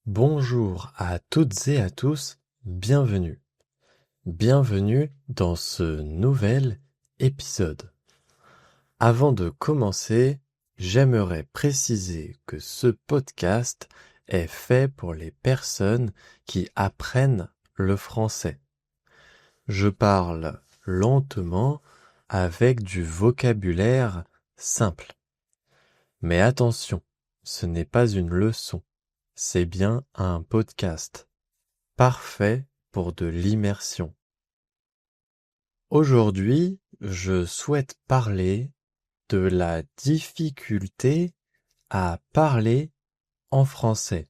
Bonjour à toutes et à tous, bienvenue. Bienvenue dans ce nouvel épisode. Avant de commencer, j'aimerais préciser que ce podcast est fait pour les personnes qui apprennent le français. Je parle lentement avec du vocabulaire simple. Mais attention, ce n'est pas une leçon, c'est bien un podcast. Parfait pour de l'immersion. Aujourd'hui, je souhaite parler de la difficulté à parler en français.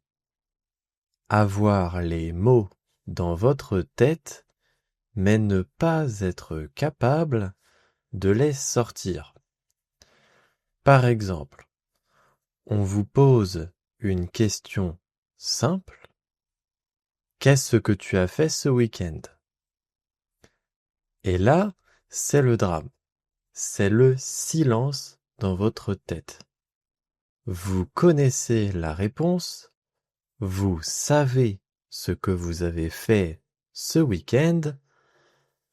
Avoir les mots dans votre tête, mais ne pas être capable de les sortir. Par exemple, on vous pose une question simple. Qu'est-ce que tu as fait ce week-end? Et là, c'est le drame. C'est le silence dans votre tête. Vous connaissez la réponse, vous savez ce que vous avez fait ce week-end,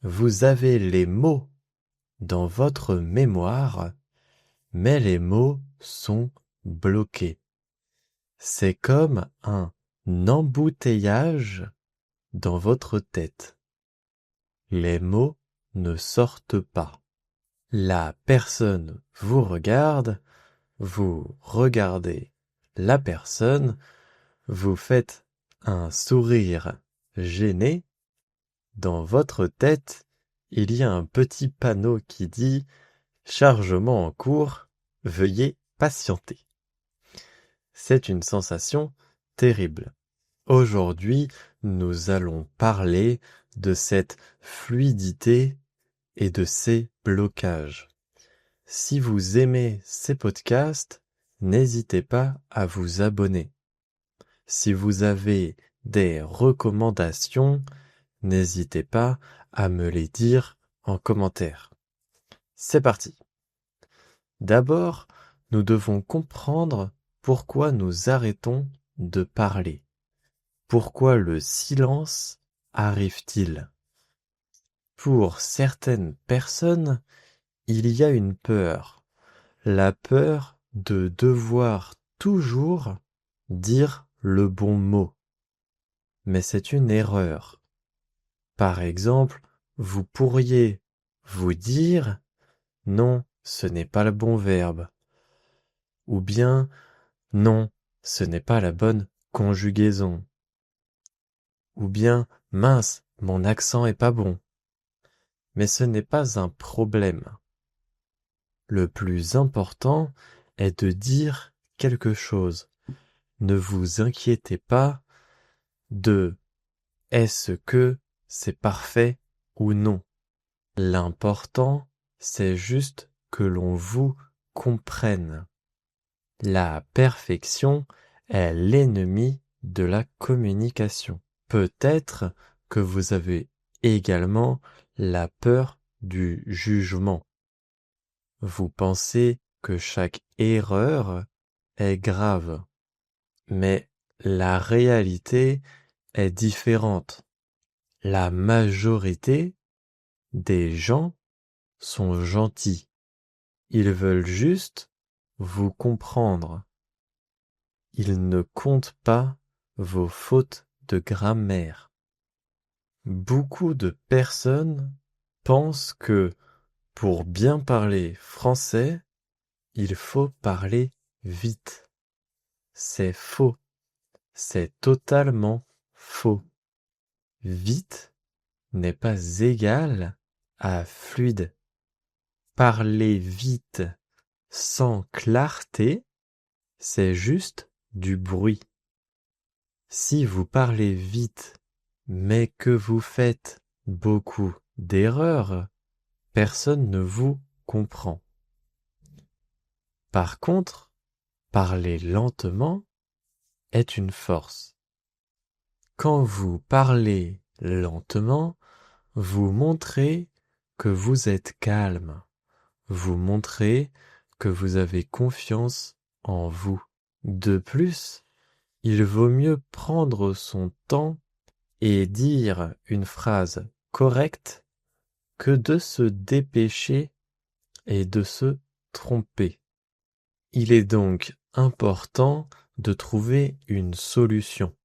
vous avez les mots dans votre mémoire, mais les mots sont bloqués. C'est comme un embouteillage dans votre tête. Les mots ne sortent pas. La personne vous regarde, vous regardez la personne, vous faites un sourire gêné. Dans votre tête, il y a un petit panneau qui dit « Chargement en cours, veuillez patienter ». C'est une sensation terrible. Aujourd'hui, nous allons parler de cette fluidité et de ces blocages. Si vous aimez ces podcasts, n'hésitez pas à vous abonner. Si vous avez des recommandations, n'hésitez pas à me les dire en commentaire. C'est parti. D'abord, nous devons comprendre pourquoi nous arrêtons de parler. Pourquoi le silence arrive-t-il? Pour certaines personnes, il y a une peur. La peur de devoir toujours dire le bon mot. Mais c'est une erreur. Par exemple, vous pourriez vous dire « Non, ce n'est pas le bon verbe » ou bien « Non, ce n'est pas la bonne conjugaison » ou bien « Mince, mon accent est pas bon ». Mais ce n'est pas un problème. Le plus important est de dire quelque chose. Ne vous inquiétez pas de est-ce que c'est parfait ou non. L'important, c'est juste que l'on vous comprenne. La perfection est l'ennemi de la communication. Peut-être que vous avez également la peur du jugement. Vous pensez que chaque erreur est grave, mais la réalité est différente. La majorité des gens sont gentils. Ils veulent juste vous comprendre. Ils ne comptent pas vos fautes de grammaire. Beaucoup de personnes pensent que pour bien parler français, il faut parler vite. C'est faux. C'est totalement faux. Vite n'est pas égal à fluide. Parler vite sans clarté, c'est juste du bruit. Si vous parlez vite, mais que vous faites beaucoup d'erreurs, personne ne vous comprend. Par contre, parler lentement est une force. Quand vous parlez lentement, vous montrez que vous êtes calme. Vous montrez que vous avez confiance en vous. De plus, Il vaut mieux prendre son temps et dire une phrase correcte que de se dépêcher et de se tromper. Il est donc important de trouver une solution.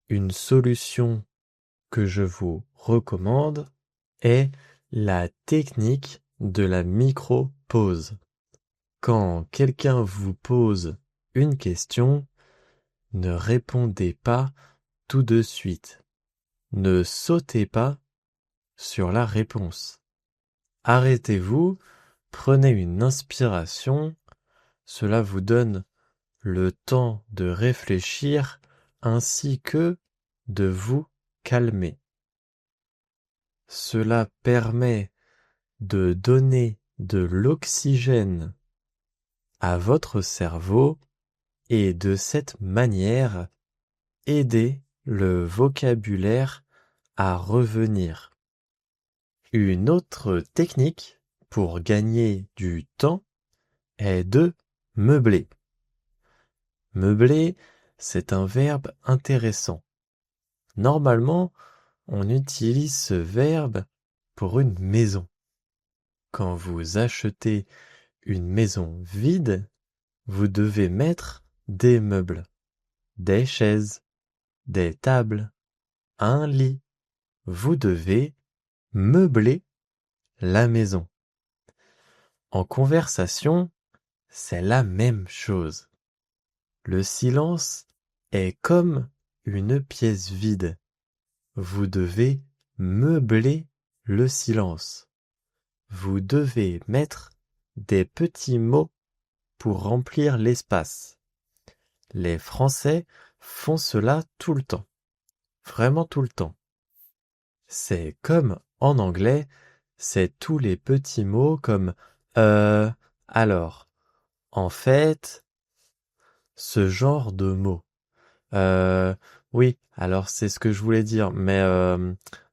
Une solution que je vous recommande est la technique de la micro-pause. Quand quelqu'un vous pose une question, ne répondez pas tout de suite. Ne sautez pas sur la réponse. Arrêtez-vous, prenez une inspiration, cela vous donne le temps de réfléchir ainsi que de vous calmer. Cela permet de donner de l'oxygène à votre cerveau et de cette manière aider le vocabulaire à revenir. Une autre technique pour gagner du temps est de meubler. Meubler, c'est un verbe intéressant. Normalement, on utilise ce verbe pour une maison. Quand vous achetez une maison vide, vous devez mettre des meubles, des chaises, des tables, un lit. Vous devez meubler la maison. En conversation, c'est la même chose. Le silence est comme une pièce vide. Vous devez meubler le silence. Vous devez mettre des petits mots pour remplir l'espace. Les Français font cela tout le temps. Vraiment tout le temps. C'est comme en anglais, c'est tous les petits mots comme alors, en fait, ce genre de mots. Oui, alors c'est ce que je voulais dire, mais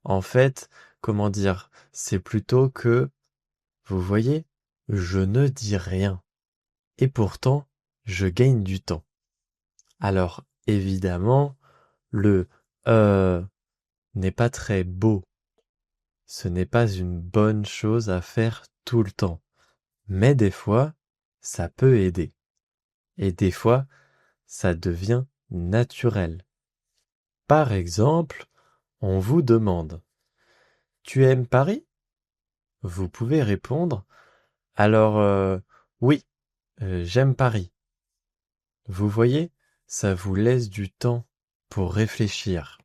en fait, comment dire, c'est plutôt que, vous voyez, je ne dis rien. Et pourtant, je gagne du temps. Alors, évidemment, le n'est pas très beau. Ce n'est pas une bonne chose à faire tout le temps. Mais des fois, ça peut aider. Et des fois, ça devient naturel. Par exemple, on vous demande « Tu aimes Paris ?» Vous pouvez répondre « Alors, oui, j'aime Paris. » Vous voyez, ça vous laisse du temps pour réfléchir.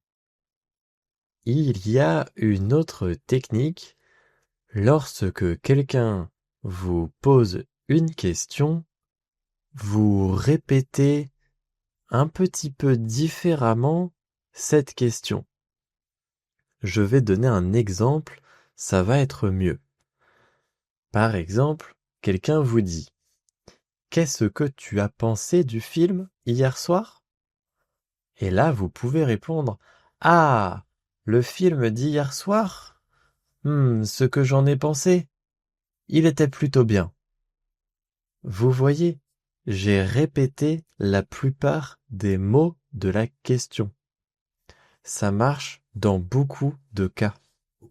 Il y a une autre technique. Lorsque quelqu'un vous pose une question, vous répétez un petit peu différemment cette question. Je vais donner un exemple, ça va être mieux. Par exemple, quelqu'un vous dit « Qu'est-ce que tu as pensé du film hier soir ?» Et là, vous pouvez répondre « Ah, le film d'hier soir ? Ce que j'en ai pensé, il était plutôt bien. » Vous voyez, j'ai répété la plupart des mots de la question. Ça marche dans beaucoup de cas.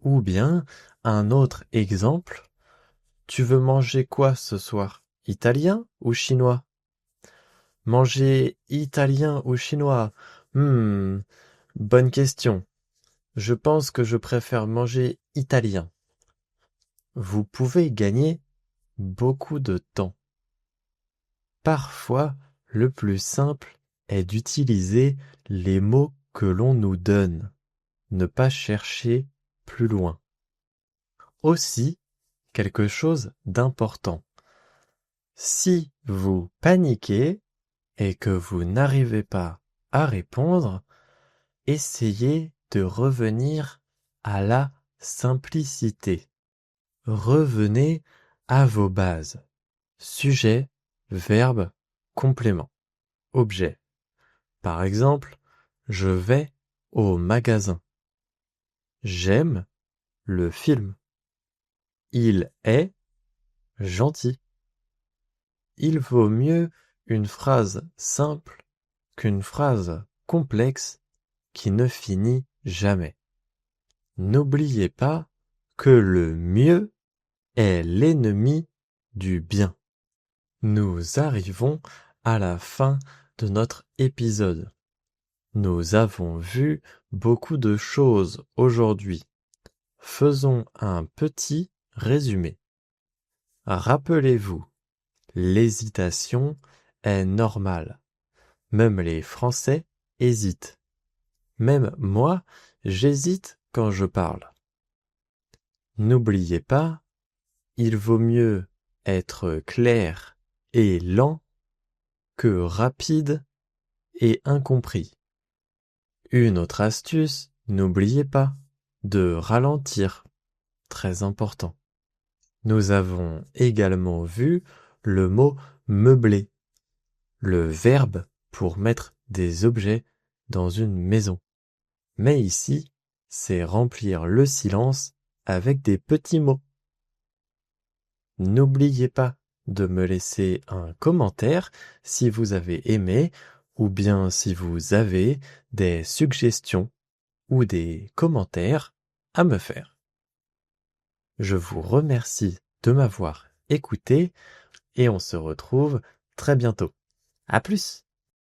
Ou bien, un autre exemple, tu veux manger quoi ce soir? Italien ou chinois? Manger italien ou chinois? Bonne question. Je pense que je préfère manger italien. Vous pouvez gagner beaucoup de temps. Parfois, le plus simple est d'utiliser les mots que l'on nous donne, ne pas chercher plus loin. Aussi, quelque chose d'important. Si vous paniquez et que vous n'arrivez pas à répondre, essayez de revenir à la simplicité. Revenez à vos bases. Sujet, verbe, complément, objet. Par exemple, je vais au magasin. J'aime le film. Il est gentil. Il vaut mieux une phrase simple qu'une phrase complexe qui ne finit jamais. N'oubliez pas que le mieux est l'ennemi du bien. Nous arrivons à la fin de notre épisode. Nous avons vu beaucoup de choses aujourd'hui. Faisons un petit résumé. Rappelez-vous, l'hésitation est normale. Même les Français hésitent. Même moi, j'hésite quand je parle. N'oubliez pas, il vaut mieux être clair et lent que rapide et incompris. Une autre astuce, n'oubliez pas de ralentir, très important. Nous avons également vu le mot meubler, le verbe pour mettre des objets dans une maison. Mais ici, c'est remplir le silence avec des petits mots. N'oubliez pas de me laisser un commentaire si vous avez aimé ou bien si vous avez des suggestions ou des commentaires à me faire. Je vous remercie de m'avoir écouté et on se retrouve très bientôt. À plus!